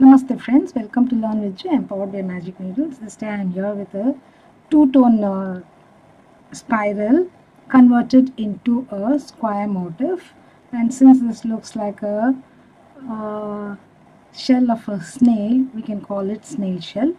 Namaste friends, welcome to Learn with J. I'm powered by Magic Needles. This day I am here with a two-tone spiral converted into a square motif, and since this looks like a shell of a snail, we can call it snail shell.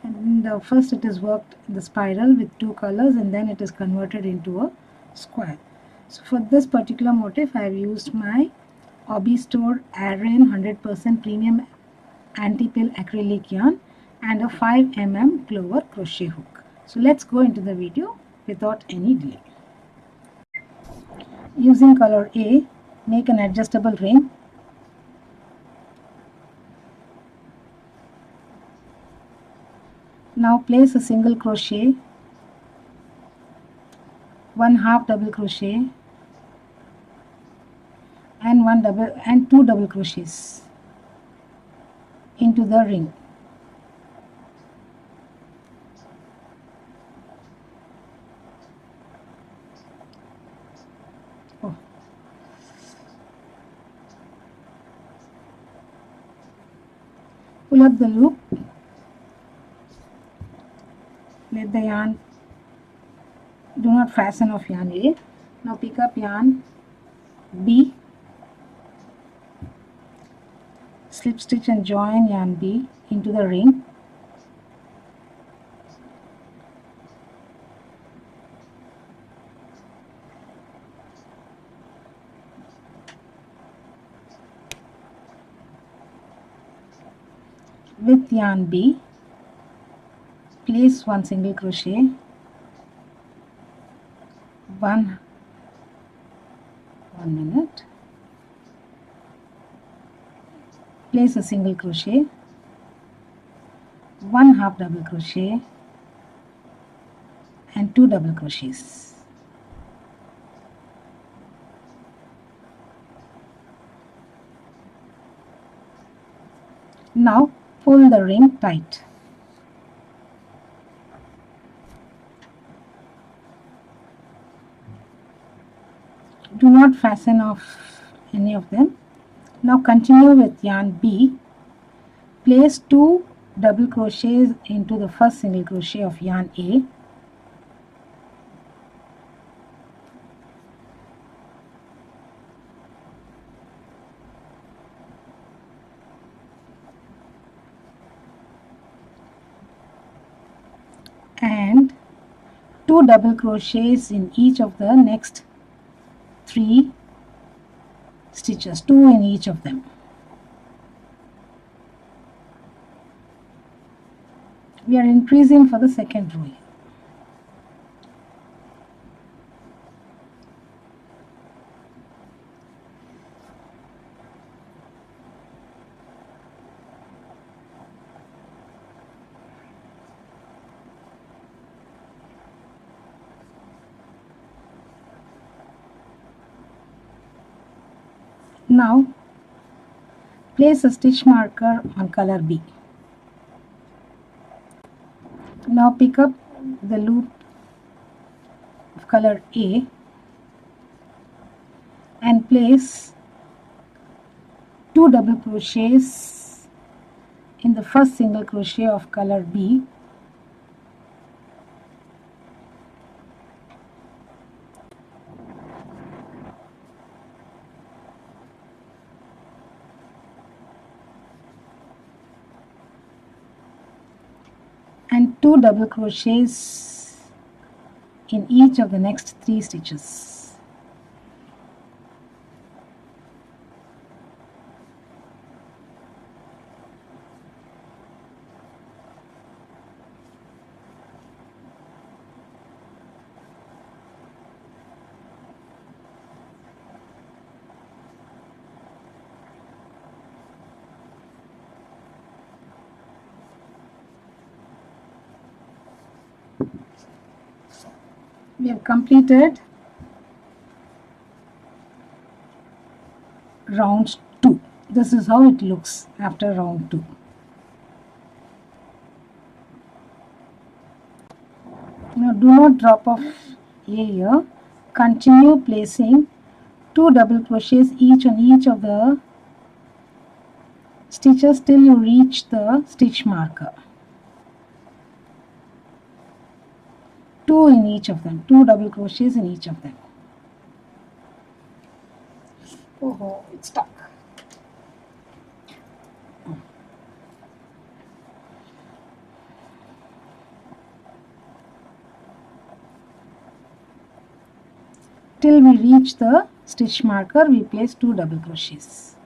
And first it is worked in the spiral with two colors and then it is converted into a square. So for this particular motif I have used my Hobby Store Aran 100% premium anti-pill acrylic yarn and a 5 mm clover crochet hook. So let's go into the video without any delay. Using color A, make an adjustable ring. Now place a single crochet, 1/2 double crochet and 2 double crochets into the ring. Pull up the loop, let the yarn, do not fasten off yarn A. Now pick up yarn B, slip stitch and join yarn B into the ring. With yarn B, place one single crochet, one minute, place a single crochet, 1/2 double crochet and 2 double crochets. Now pull the ring tight. Do not fasten off any of them. Now continue with yarn B. Place 2 double crochets into the first single crochet of yarn A. And 2 double crochets in each of the next 3 stitches, 2 in each of them. We are increasing for the second row. Now place a stitch marker on color B. Now pick up the loop of color A and place 2 double crochets in the first single crochet of color B. And 2 double crochets in each of the next 3 stitches. We have completed round 2. This is how it looks after round 2. Now do not drop off A here. Continue placing 2 double crochets each on each of the stitches till you reach the stitch marker. 2 in each of them, 2 double crochets in each of them. Oh, it's stuck. Till we reach the stitch marker, we place 2 double crochets.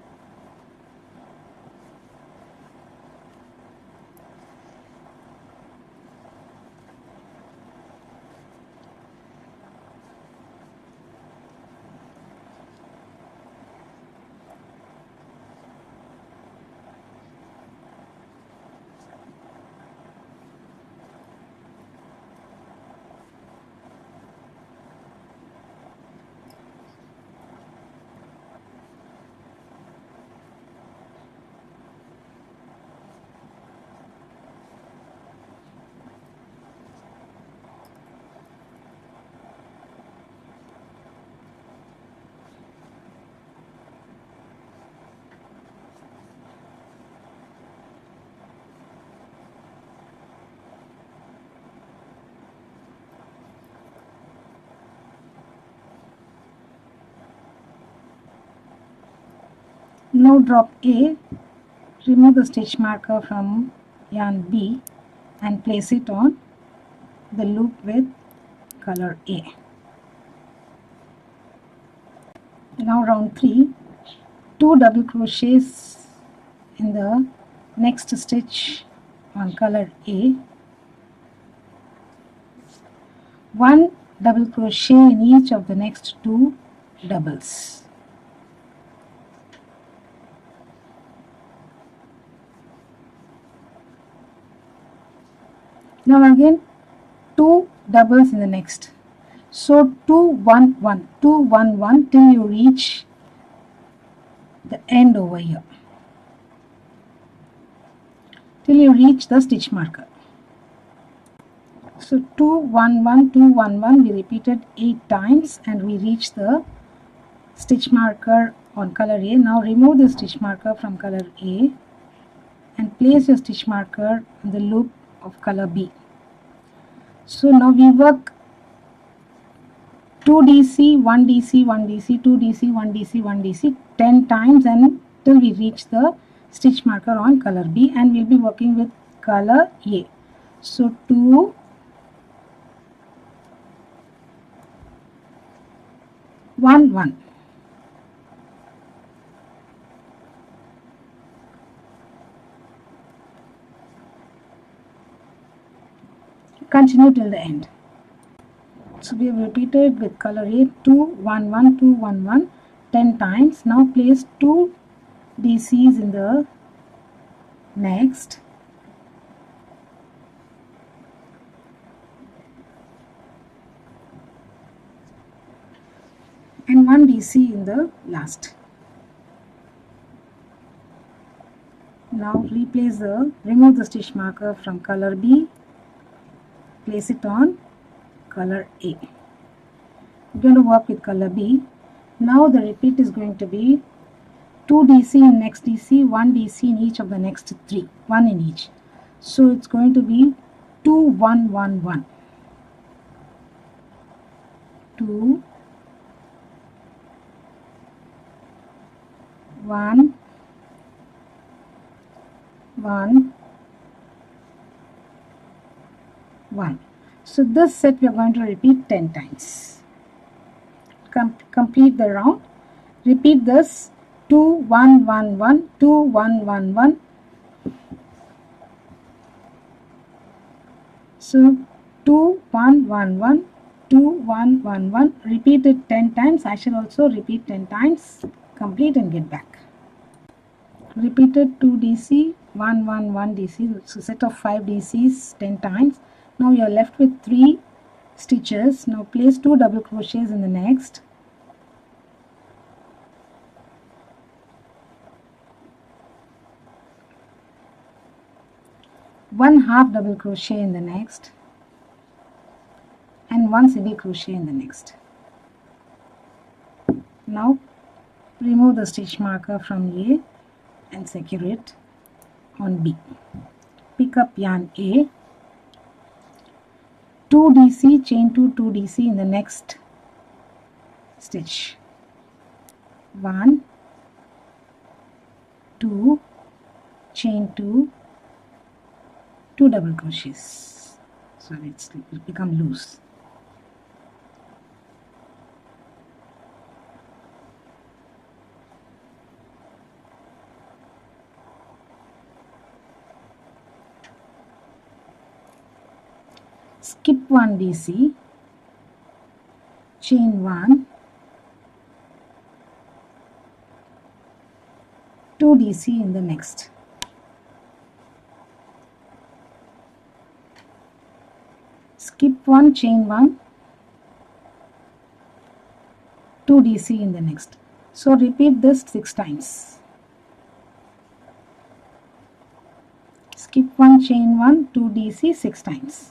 Now drop A, remove the stitch marker from yarn B and place it on the loop with color A. Now round 3, 2 double crochets in the next stitch on color A, 1 double crochet in each of the next 2 doubles. Now again 2 doubles in the next. So 2 1 1 2 1 1 till you reach the end over here. Till you reach the stitch marker. So 2 1 1 2 1 1 we repeated 8 times and we reached the stitch marker on color A. Now remove the stitch marker from color A and place your stitch marker on the loop of color B. So now we work 2 DC, 1 DC, 1 DC, 2 DC, 1 DC, 1 DC 10 times until we reach the stitch marker on color B, and we'll be working with color A. So 2 1 1. Continue till the end. So we have repeated with color A 2 1 1 2 1 1 10 times. Now place 2 DCs in the next, and 1 DC in the last. Now remove the stitch marker from color B, place it on color A. We're going to work with color B. Now the repeat is going to be 2 DC in next DC, 1 DC in each of the next 3, 1 in each. So it's going to be 2 1 1 1, 2 1 1 1. So this set we are going to repeat 10 times. Complete the round. Repeat this 2 1 1 1 2 1 1 1. So 2 1 1 1 2 1 1 1. Repeat it 10 times. I shall also repeat 10 times. Complete and get back. Repeated 2 DC, 1 1 1 DC. So set of 5 DCs 10 times. Now you are left with 3 stitches. Now place 2 double crochets in the next, one half double crochet in the next, and 1 single crochet in the next. Now remove the stitch marker from A and secure it on B. Pick up yarn A, 2 DC, chain 2, 2 DC in the next stitch. 1, 2, chain 2, 2 double crochets. Sorry, it's become loose. Skip 1 DC, chain 1, 2 DC in the next. Skip 1, chain 1, 2 DC in the next. So repeat this 6 times. Skip 1, chain 1, 2 DC 6 times.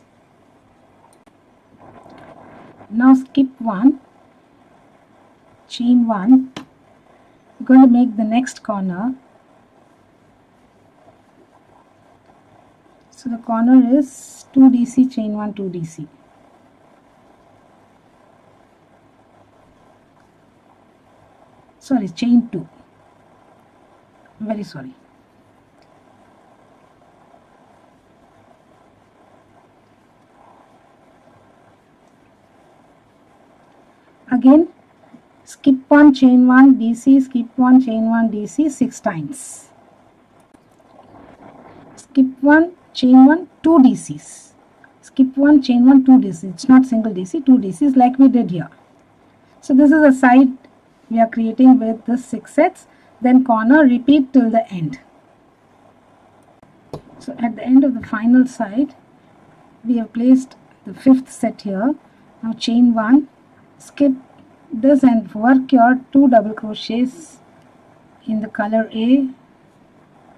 Now skip 1, chain 1, we're going to make the next corner. So the corner is 2 DC, chain 1, 2 DC. Sorry, chain 2. I'm very sorry. Again, skip 1, chain 1, DC, skip 1, chain 1, DC 6 times. Skip 1, chain 1, 2 DCs. Skip 1, chain 1, 2 DCs. It's not single DC, 2 DCs like we did here. So this is a side we are creating with the 6 sets. Then corner, repeat till the end. So at the end of the final side, we have placed the 5th set here. Now chain 1, skip this and work your 2 double crochets in the color A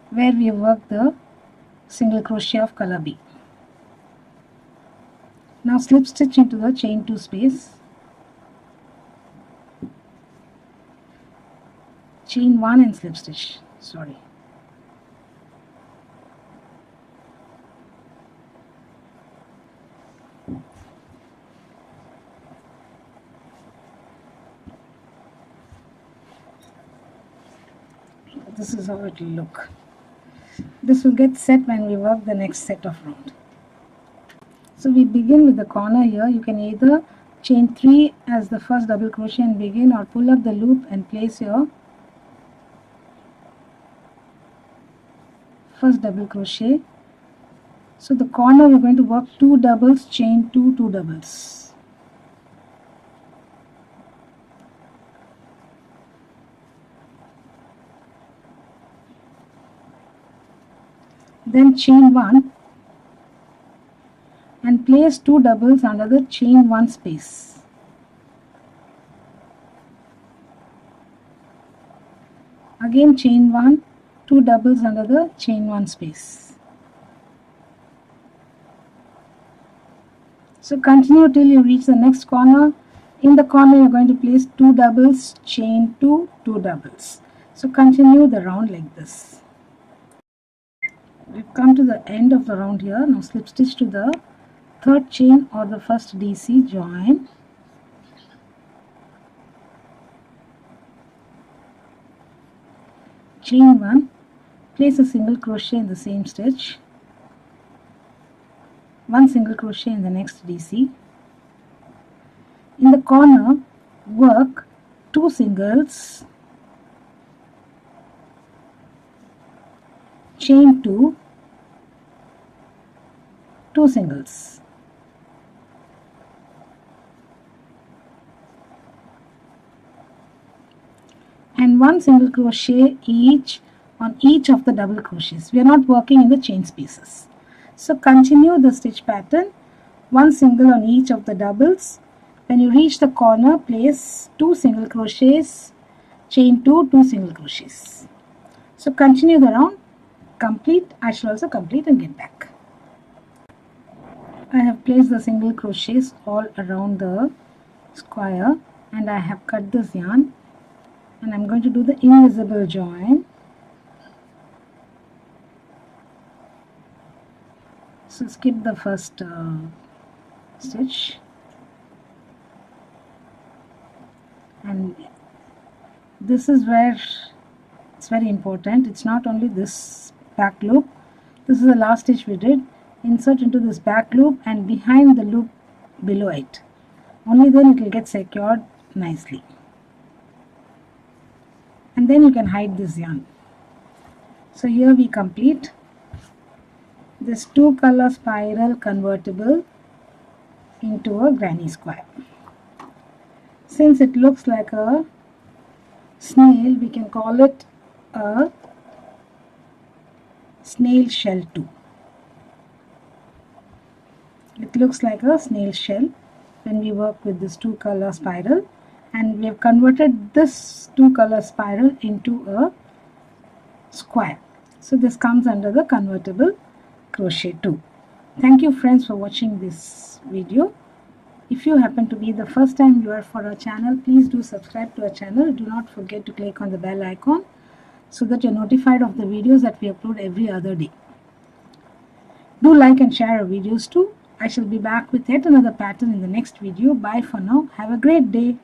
where we work the single crochet of color B. Now slip stitch into the chain 2 space, chain 1 and slip stitch. Sorry. This is how it will look. This will get set when we work the next set of round. So we begin with the corner here. You can either chain 3 as the first double crochet and begin, or pull up the loop and place your first double crochet. So the corner we're going to work 2 doubles, chain 2, 2 doubles. Then chain 1 and place 2 doubles under the chain 1 space. Again chain 1, 2 doubles under the chain 1 space. So continue till you reach the next corner. In the corner you are going to place 2 doubles, chain 2, 2 doubles. So continue the round like this. We've come to the end of the round here. Now slip stitch to the 3rd chain or the first DC, join, chain 1, place a single crochet in the same stitch, 1 single crochet in the next DC. In the corner work 2 singles, chain 2, 2 singles. And 1 single crochet each on each of the double crochets. We are not working in the chain spaces. So continue the stitch pattern, 1 single on each of the doubles. When you reach the corner, place 2 single crochets, chain 2, 2 single crochets. So continue the round, complete. I shall also complete and get back. I have placed the single crochets all around the square and I have cut this yarn, and I'm going to do the invisible join. So skip the first stitch, and this is where it's very important. It's not only this back loop, this is the last stitch we did. Insert into this back loop and behind the loop below it. Only then it will get secured nicely. And then you can hide this yarn. So here we complete this 2-color spiral convertible into a granny square. Since it looks like a snail, we can call it a snail shell too. It looks like a snail shell when we work with this 2-color spiral, and we have converted this 2-color spiral into a square. So this comes under the convertible crochet too. Thank you friends for watching this video. If you happen to be the first time viewer for our channel, please do subscribe to our channel. Do not forget to click on the bell icon so that you're notified of the videos that we upload every other day. Do like and share our videos too. I shall be back with yet another pattern in the next video. Bye for now. Have a great day.